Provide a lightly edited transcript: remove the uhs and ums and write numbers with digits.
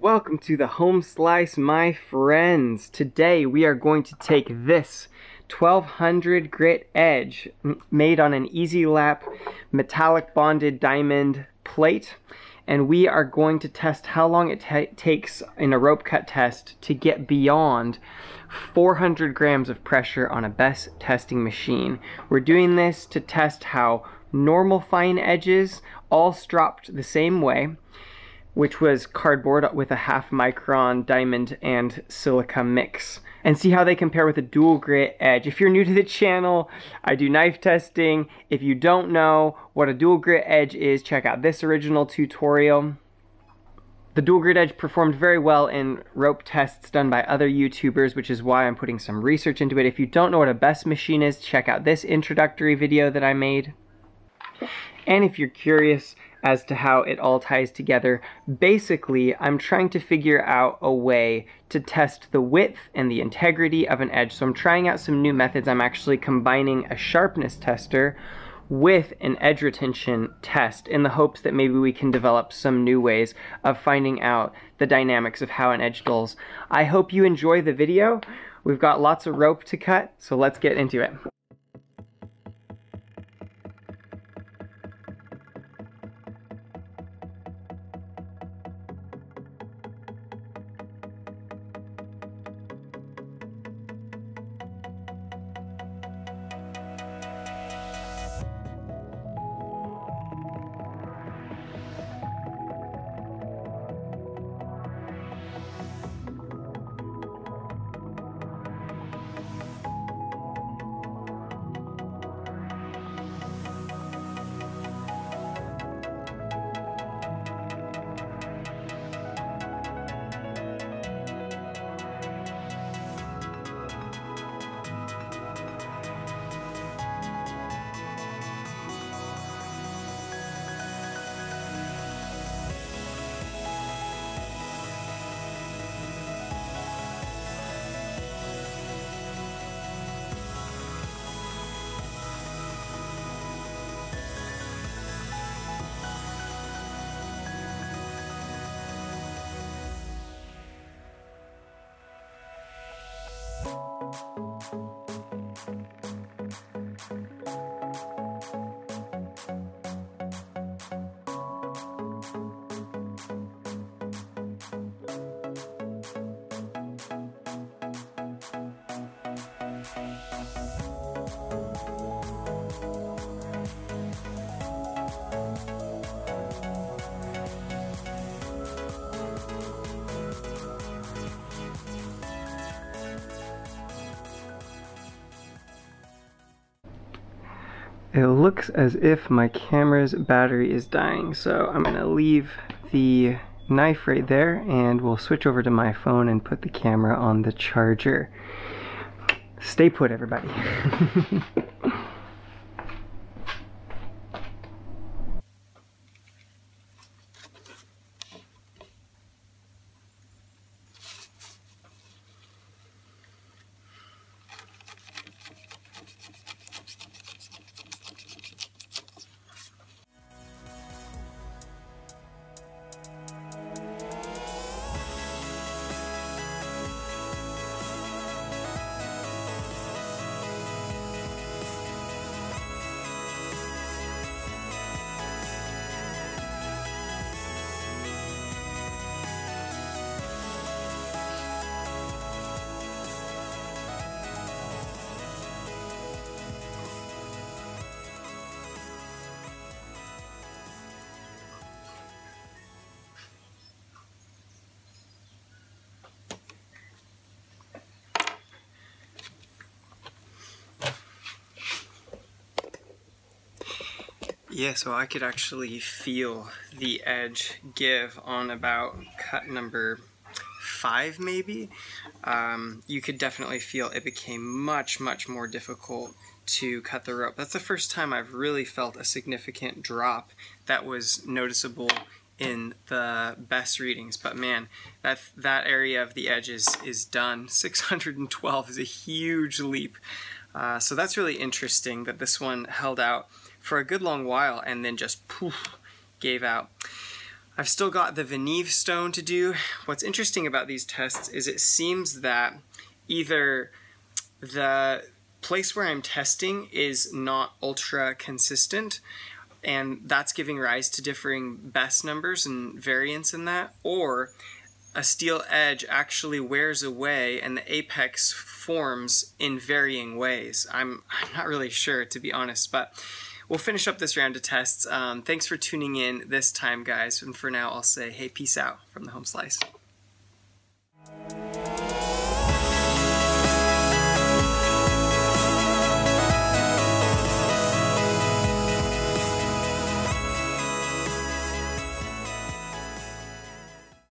Welcome to the home slice, my friends. Today we are going to take this 1200 grit edge made on an EZE Lap metallic bonded diamond plate, and we are going to test how long it takes in a rope cut test to get beyond 400 grams of pressure on a BESS testing machine. We're doing this to test how normal fine edges, all stropped the same way, which was cardboard with a 1/2 micron diamond and silica mix, and see how they compare with a dual grit edge. If you're new to the channel, I do knife testing. If you don't know what a dual grit edge is, check out this original tutorial. The dual grit edge performed very well in rope tests done by other YouTubers, which is why I'm putting some research into it. If you don't know what a BESS machine is, check out this introductory video that I made. And if you're curious as to how it all ties together, basically I'm trying to figure out a way to test the width and the integrity of an edge. So I'm trying out some new methods. I'm actually combining a sharpness tester with an edge retention test in the hopes that maybe we can develop some new ways of finding out the dynamics of how an edge dulls. I hope you enjoy the video. We've got lots of rope to cut, so let's get into it. It looks as if my camera's battery is dying, so I'm gonna leave the knife right there and we'll switch over to my phone and put the camera on the charger. Stay put, everybody. Yeah, so I could actually feel the edge give on about cut number 5 maybe. You could definitely feel it became much more difficult to cut the rope. That's the first time I've really felt a significant drop that was noticeable in the BESS readings, but man, that area of the edge is done. 612 is a huge leap. So that's really interesting that this one held out for a good long while and then just poof, gave out. I've still got the Veneve stone to do. What's interesting about these tests is it seems that either the place where I'm testing is not ultra consistent, and that's giving rise to differing best numbers and variance in that, or a steel edge actually wears away and the apex forms in varying ways. I'm not really sure, to be honest, but we'll finish up this round of tests. Thanks for tuning in this time, guys, and for now I'll say, hey, peace out from the home slice.